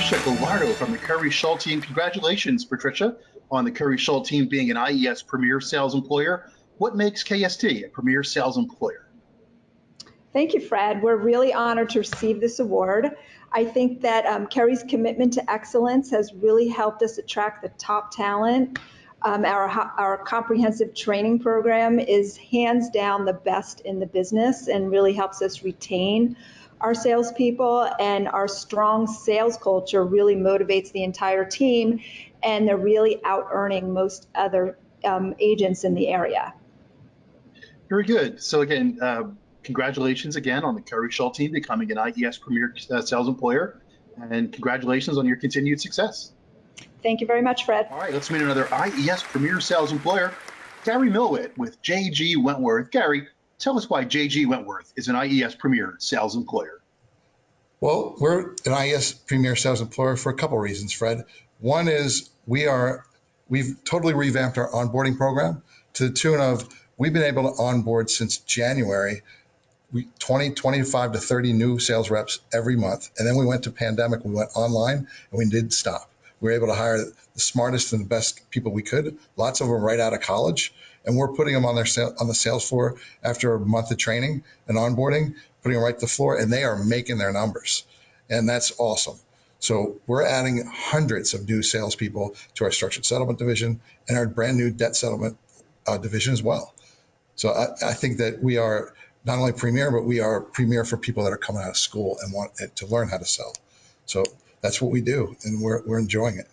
Patricia Gallardo from the Keri Shull Team. Congratulations, Patricia, on the Keri Shull Team being an IES Premier Sales Employer. What makes KST a Premier Sales Employer? Thank you, Fred. We're really honored to receive this award. I think that Keri's commitment to excellence has really helped us attract the top talent. Our comprehensive training program is hands down the best in the business and really helps us retain our salespeople, and our strong sales culture really motivates the entire team, and they're really out-earning most other agents in the area. Very good. So again, congratulations again on the Keri Shull Team becoming an IES Premier Sales Employer, and congratulations on your continued success. Thank you very much, Fred. All right, let's meet another IES Premier Sales Employer, Gary Millwit with J.G. Wentworth. Gary, tell us why J.G. Wentworth is an IES Premier Sales Employer. Well, we're an IES Premier Sales Employer for a couple of reasons, Fred. One is we've totally revamped our onboarding program to the tune of we've been able to onboard since January 25 to 30 new sales reps every month. And then we went to pandemic, we went online, and we didn't stop. We were able to hire the smartest and the best people we could, lots of them right out of college, and we're putting them on the sales floor after a month of training and onboarding, putting them right to the floor, and they are making their numbers. And that's awesome. So we're adding hundreds of new salespeople to our structured settlement division and our brand new debt settlement division as well. So I think that we are not only premier, but we are premier for people that are coming out of school and want to learn how to sell. So that's what we do, and we're enjoying it.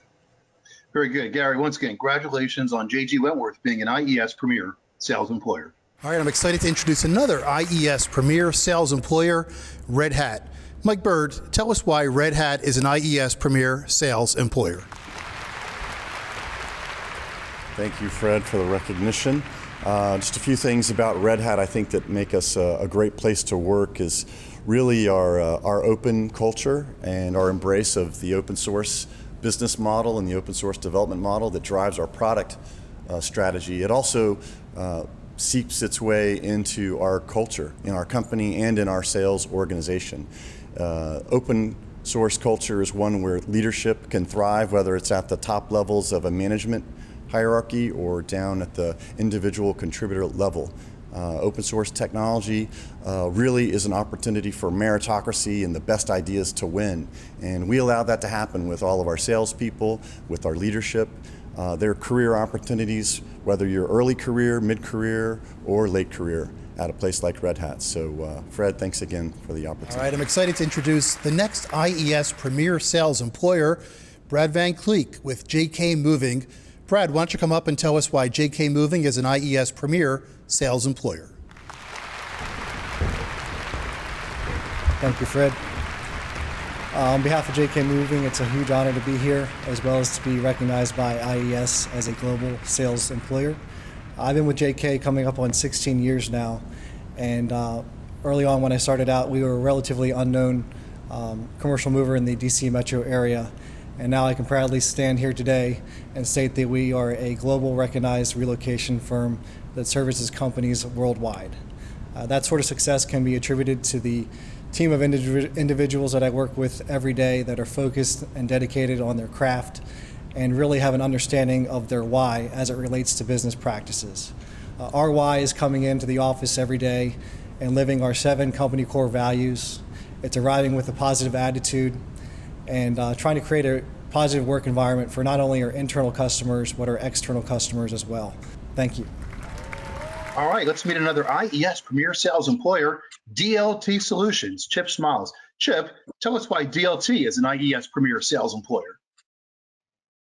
Very good. Gary, once again, congratulations on J.G. Wentworth being an IES Premier Sales Employer. All right, I'm excited to introduce another IES Premier Sales Employer, Red Hat. Mike Bird, tell us why Red Hat is an IES Premier Sales Employer. Thank you, Fred, for the recognition. Just a few things about Red Hat I think that make us a great place to work is really our open culture and our embrace of the open source business model and the open source development model that drives our product strategy. It also seeps its way into our culture in our company and in our sales organization. Open source culture is one where leadership can thrive, whether it's at the top levels of a management hierarchy or down at the individual contributor level. Open source technology really is an opportunity for meritocracy and the best ideas to win. And we allow that to happen with all of our salespeople, with our leadership. Their career opportunities, whether you're early career, mid-career, or late career at a place like Red Hat. So Fred, thanks again for the opportunity. All right, I'm excited to introduce the next IES Premier Sales Employer, Brad Van Cleek with JK Moving. Brad, why don't you come up and tell us why JK Moving is an IES Premier Sales Employer. Thank you, Fred. On behalf of JK Moving, it's a huge honor to be here, as well as to be recognized by IES as a global sales employer. I've been with JK coming up on 16 years now, and early on when I started out, we were a relatively unknown commercial mover in the DC metro area. And now I can proudly stand here today and state that we are a global recognized relocation firm that services companies worldwide. That sort of success can be attributed to the team of individuals that I work with every day that are focused and dedicated on their craft and really have an understanding of their why as it relates to business practices. Our why is coming into the office every day and living our 7 company core values. It's arriving with a positive attitude and trying to create a positive work environment for not only our internal customers, but our external customers as well. Thank you. All right, let's meet another IES Premier Sales Employer, DLT Solutions, Chip Smiles. Chip, tell us why DLT is an IES Premier Sales Employer.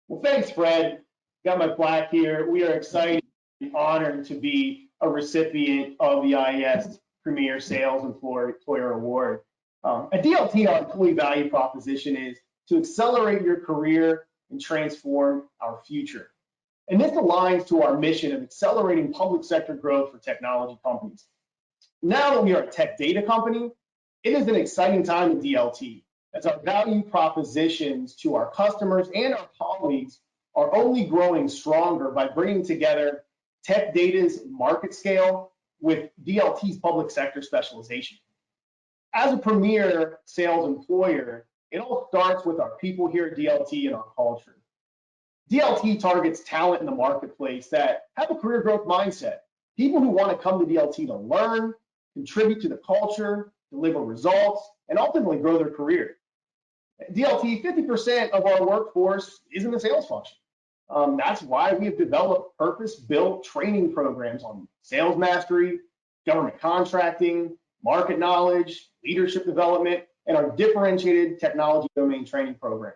Well, thanks, Fred. Got my plaque here. We are excited and honored to be a recipient of the IES Premier Sales Employer Award. At DLT, our employee value proposition is to accelerate your career and transform our future. And this aligns to our mission of accelerating public sector growth for technology companies. Now that we are a tech data company, it is an exciting time at DLT as our value propositions to our customers and our colleagues are only growing stronger by bringing together tech data's market scale with DLT's public sector specialization. As a premier sales employer, It all starts with our people here at DLT and our culture. DLT targets talent in the marketplace that have a career growth mindset. People who want to come to DLT to learn, contribute to the culture, deliver results, and ultimately grow their career. At DLT, 50% of our workforce is in the sales function. That's why we have developed purpose-built training programs on sales mastery, government contracting, market knowledge, leadership development, and our differentiated technology domain training program.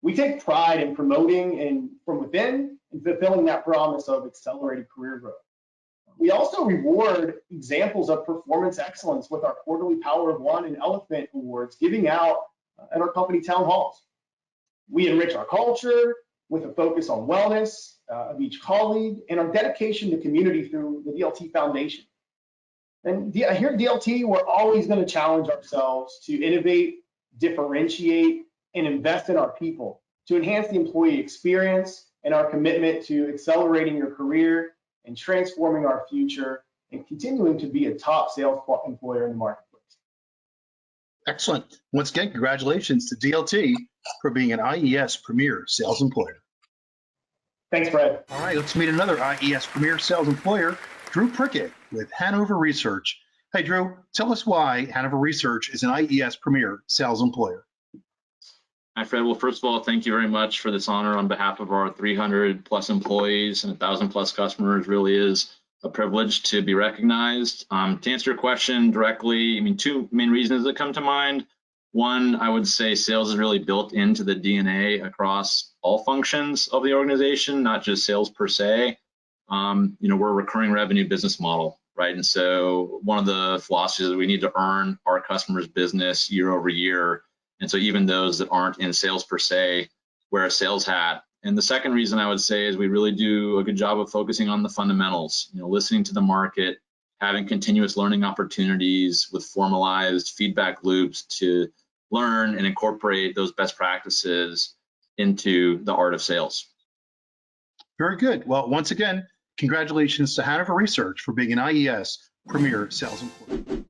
We take pride in promoting and from within and fulfilling that promise of accelerated career growth. We also reward examples of performance excellence with our quarterly Power of One and Elephant Awards giving out at our company town halls. We enrich our culture with a focus on wellness of each colleague and our dedication to community through the DLT Foundation. And here at DLT, we're always going to challenge ourselves to innovate, differentiate, and invest in our people to enhance the employee experience and our commitment to accelerating your career and transforming our future and continuing to be a top sales employer in the marketplace. Excellent. Once again, congratulations to DLT for being an IES Premier Sales Employer. Thanks, Fred. All right, let's meet another IES Premier Sales Employer, Drew Prickett with Hanover Research. Hey, Drew, tell us why Hanover Research is an IES Premier Sales Employer. Hi, Fred. Well, first of all, thank you very much for this honor on behalf of our 300 plus employees and 1,000 plus customers. Really is a privilege to be recognized. To answer your question directly, I mean, two main reasons that come to mind. One, I would say sales is really built into the DNA across all functions of the organization, not just sales per se. We're a recurring revenue business model, right? And so one of the philosophies is we need to earn our customers' business year over year. And so even those that aren't in sales per se wear a sales hat. And the second reason I would say is we really do a good job of focusing on the fundamentals, listening to the market, having continuous learning opportunities with formalized feedback loops to learn and incorporate those best practices into the art of sales. Very good. Well, once again, congratulations to Hanover Research for being an IES Premier Sales Employer.